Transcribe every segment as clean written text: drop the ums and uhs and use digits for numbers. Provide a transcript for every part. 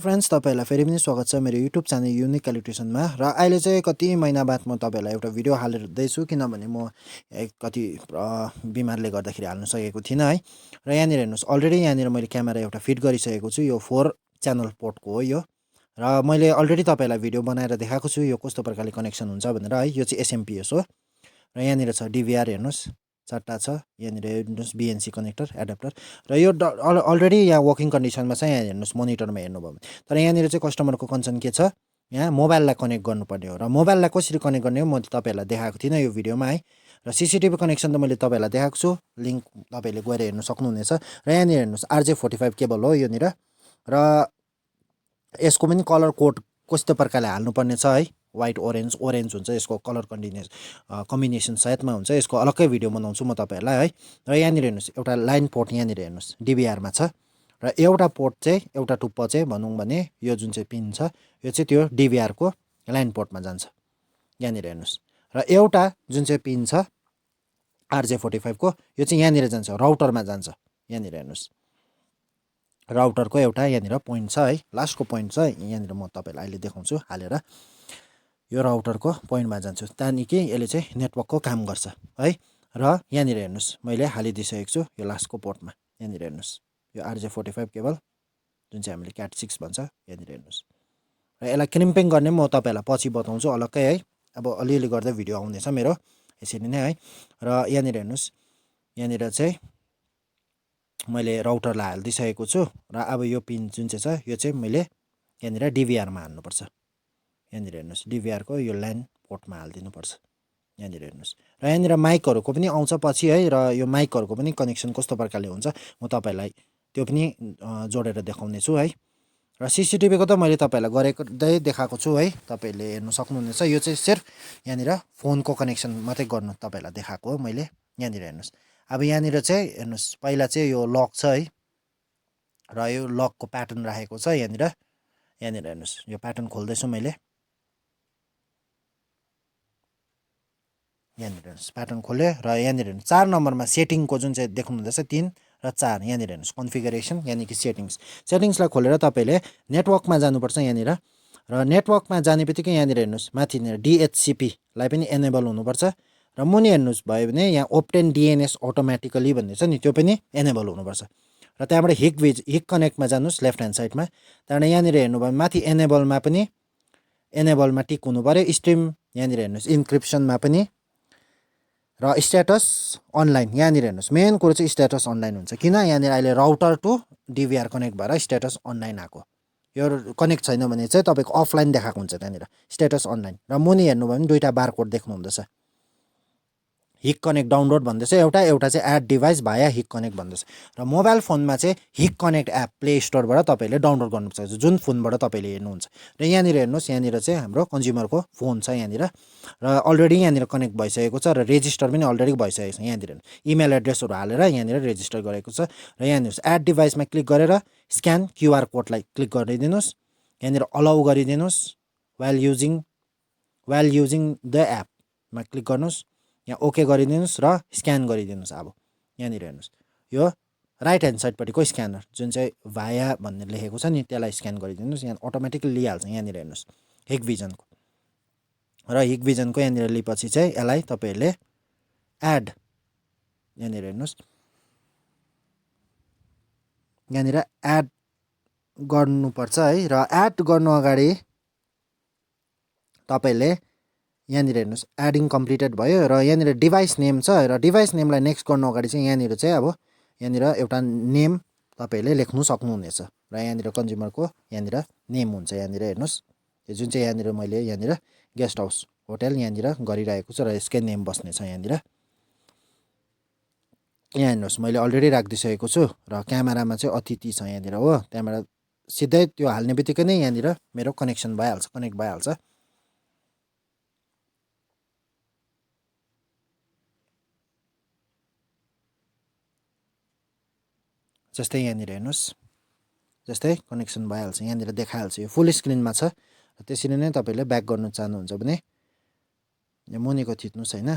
friends तपाईहरुलाई फेरि पनि स्वागत छ मेरो युट्युब च्यानल युनिक इलेक्ट्रिशियनमा र अहिले चाहिँ कति महिना बाद म तपाईहरुलाई एउटा भिडियो हालिरदै छु किनभने म कति बिमारले गर्दाखेरि हाल्न सकेको थिइन है र यहाँनिर हेर्नुस् अलरेडी यहाँनिर मैले क्यामेरा एउटा फिट गरिसकेको छु यो 4 च्यानल पोर्टको हो यो र मैले अलरेडी तपाईहरुलाई भिडियो बनाएर देखाएको छु यो कस्तो प्रकारले कनेक्सन हुन्छ भनेर है यो चाहिँ smps हो र यहाँनिर छ DVR हेर्नुस् चारटा छ यहाँनिर हेर्नुस् BNC कनेक्टर एडाप्टर र यो अलरेडी यहाँ वर्किङ कन्डिसनमा छ यहाँ हेर्नुस् मोनिटरमा हेर्नुभयो भने तर यहाँनिर चाहिँ कस्टमरको कन्सर्न के छ यहाँ मोबाइललाई कनेक्ट गर्नुपर्ने हो र मोबाइललाई कसरी कनेक्ट गर्ने हो म तपाईहरुलाई देखाएको थिइन यो भिडियोमा है र CCTV कनेक्सन त मैले तपाईहरुलाई देखाएको छु लिंक तपाईले गएर हेर्न सक्नुहुनेछ र यहाँनिर हेर्नुस् RJ45 केबल हो योनिर र यसको पनि कलर कोड कस्तो प्रकारले हाल्नुपर्ने छ है व्हाइट ओरेन्ज हुन्छ यसको कलर कम्बिनेसन सायदमा हुन्छ यसको अलग्गै भिडियो बनाउँछु म तपाईहरुलाई है र यहाँनिर हेर्नुस् एउटा लाइन पोर्ट यहाँनिर हेर्नुस् DVR मा छ र एउटा पोर्ट चाहिँ एउटा टुप्पो चाहिँ भनौं भने यो जुन चाहिँ पिन छ यो चाहिँ त्यो DVR को लाइन पोर्टमा जान्छ यहाँनिर हेर्नुस् र एउटा जुन चाहिँ पिन छ RJ45 को यो चाहिँ यहाँनिर जान्छ राउटरमा जान्छ यहाँनिर हेर्नुस् राउटरको एउटा यहाँनिर पोइन्ट छ है लास्टको पोइन्ट छ यहाँनिर म तपाईहरुलाई अहिले देखाउँछु हालेर यो राउटरको पोइन्टमा जान्छु ताकि यसले चाहिँ नेटवर्कको काम गर्छ है र यहाँनिर हेर्नुस् मैले हालिदिसकेको छु यो लास्टको पोर्टमा यहाँनिर हेर्नुस् यो RJ45 केबल जुन चाहिँ हामीले cat 6 भन्छ यहाँनिर हेर्नुस् र यसलाई क्रिम्पिङ गर्ने म तपाईहरुलाई पछि बताउँछु अलग्गै है अब अलिअलि गर्दै भिडियो आउँदैछ मेरो यसरी नै है र यहाँनिर हेर्नुस् यहाँनिर चाहिँ मैले राउटरलाई हाल्दिसकेको छु र अब यो पिन जुन चाहिँ छ यो चाहिँ मैले यहाँनिर DVR मा हाल्नुपर्छ यहाँनिर हेर्नुस् DVR को यो लाइन पोर्टमा हाल्दिनु पर्छ यहाँनिर हेर्नुस् र यहाँनिर माइकहरुको पनि आउँछ पछि है र यो माइकहरुको पनि कनेक्सन कस्तो प्रकारले हुन्छ म तपाईहरुलाई त्यो पनि जोडेर देखाउने छु है र CCTV को त मैले तपाईहरुलाई गरेकै देखाएको छु है तपाईहरुले हेर्न सक्नुहुनेछ यो चाहिँ सिर्फ यहाँनिर फोनको कनेक्सन मात्रै गर्नु तपाईहरुलाई देखाएको हो मैले यहाँनिर हेर्नुस् अब यहाँनिर चाहिँ हेर्नुस् पहिला चाहिँ यो लक छ है र यो लकको प्याटर्न राखेको छ यहाँनिर हेर्नुस् यो प्याटर्न खोल्दै छु मैले यहाँनिर हेर्नुस् प्याटर्न खोले र यहाँनिर हेर्नुस् 4 नम्बरमा सेटिङको जुन चाहिँ देख्नुहुँदैछ 3 र 4 यहाँनिर हेर्नुस् कन्फिगरेसन यानी कि सेटिङ्सलाई खोलेर तपाईले नेटवर्कमा जानुपर्छ यहाँनिर र नेटवर्कमा जानेबित्तिकै यहाँनिर हेर्नुस् माथि DHCP लाई पनि एनेबल हुनुपर्छ र मुनि हेर्नुस् भयो भने यहाँ ओप्टेन DNS अटोमेटिकली भन्ने छ नि त्यो पनि एनेबल हुनुपर्छ र त्यहाँबाट हिक कनेक्टमा जानुस् लेफ्ट ह्यान्ड साइडमा त्यहाँबाट यहाँनिर हेर्नुभयो माथि एनेबलमा टिक हुनु पर्यो स्ट्रिम यहाँनिर हेर्नुस् इन्क्रिप्सनमा पनि र स्ट्याटस अनलाइन यहाँनिर हेर्नुस् मेन कुरा चाहिँ स्ट्याटस अनलाइन हुन्छ किन यहाँनिर अहिले राउटर टु DVR कनेक्ट भएर स्ट्याटस अनलाइन आको यो कनेक्ट छैन भने चाहिँ तपाईको अफलाइन देखाएको हुन्छ त्यहाँनिर स्ट्याटस अनलाइन र मुनि हेर्नुभयो भने दुईटा बारकोड देख्नुहुँदैछ हिक कनेक्ट डाउनलोड भन्दैछ एउटा चाहिँ एड डिभाइस भाया हिक कनेक्ट भन्दैछ र मोबाइल फोनमा चाहिँ हिक कनेक्ट एप प्ले स्टोरबाट तपाईले डाउनलोड गर्नु सक्छ जुन फोनबाट तपाईले हेर्नुहुन्छ र यहाँनिर हेर्नुस् यहाँनिर चाहिँ हाम्रो कन्ज्युमरको फोन छ यहाँनिर र अलरेडी यहाँनिर कनेक्ट भइसकेको छ र रेजिस्टर पनि अलरेडी भइसकेको छ यहाँनिर इमेल एड्रेसहरु हालेर यहाँनिर रेजिस्टर गरेको छ र यहाँनिर एड डिभाइसमा क्लिक गरेर स्क्यान QR कोडलाई क्लिक गरिदिनुस् यहाँनिर allow गरिदिनुस् while using the app मा क्लिक गर्नुस् यहाँ ओके गरिदिनुस् र स्क्यान गरिदिनुस् अब यहाँनिर हेर्नुस् यो राइट ह्यान्ड साइडपट्टिको स्क्यानर जुन चाहिँ भाया भन्ने लेखेको छ नि त्यसलाई स्क्यान गरिदिनुस् यहाँ अटोमेटिकली लिइहाल्छ यहाँनिर हेर्नुस् हिक भिजनको र हिक भिजनको यहाँनिर लिएपछि चाहिँ यसलाई तपाईहरुले एड यहाँनिर हेर्नुस् यहाँनिर एड गर्नुपर्छ है र एड गर्नु अगाडि तपाईले यहाँनिर हेर्नुस् एडिङ कम्प्लिटेड भयो र यहाँनिर डिभाइस नेम छ र डिभाइस नेमलाई नेक्स्ट गर्नु अगाडि चाहिँ यहाँनिर चाहिँ अब यहाँनिर एउटा नेम तपाईले लेख्नु सक्नुहुनेछ र यहाँनिर कन्ज्युमरको यहाँनिर नेम हुन्छ यहाँनिर हेर्नुस् यो जुन चाहिँ यहाँनिर मैले यहाँनिर गेस्ट हाउस होटल यहाँनिर गरिरहेको छु र यसकै नेम बस्ने छ यहाँनिर यहाँ हेर्नुस् मैले अलरेडी राखिदिसकेको छु र क्यामेरामा चाहिँ अतिथि छ यहाँनिर हो त्यहाँबाट सिधै त्यो हाल्नेबित्तिकै नै यहाँनिर मेरो कनेक्सन भइहाल्छ कनेक्ट भइहाल्छ जस्तै यहाँनिर हेर्नुस् जस्तै कनेक्सन भइहाल्छ यहाँनिर देखाइहाल्छ यो फुल स्क्रिनमा छ र त्यसरी नै तपाईले ब्याक गर्न चाहनुहुन्छ भने यो मुनिको थिच्नुस् हैन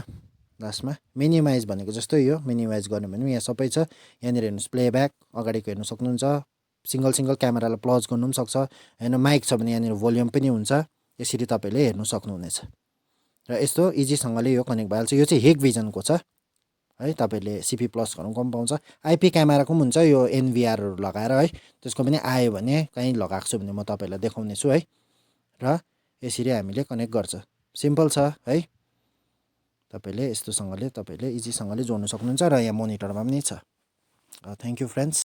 लास्टमा मिनिमाइज भनेको जस्तो यो मिनिमाइज गर्नु भने यहाँ सबै छ यहाँनिर हेर्नुस् प्लेब्याक अगाडिको हेर्न सक्नुहुन्छ सिङ्गल क्यामेरालाई प्लज गर्नु पनि सक्छ हैन माइक छ भने यहाँनिर भोल्युम पनि हुन्छ यसरी तपाईले हेर्न सक्नुहुनेछ र यस्तो इजीसँगले यो कनेक्ट भइहाल्छ यो चाहिँ हिग भिजनको छ है तपाईले सीपी प्लस हरूको पनि पाउँछ आइपी क्यामेराको पनि हुन्छ यो एनभीआरहरु लगाएर है त्यसको पनि आयो भने कहीँ लगाएको छु भने म तपाईलाई देखाउने छु है र यसरी हामीले कनेक्ट गर्छ सिम्पल छ है तपाईले यस्तोसँगले तपाईले इजीसँगले जोड्न सक्नुहुन्छ र यहाँ मोनिटरमा पनि छ थ्यांक यू फ्रेन्ड्स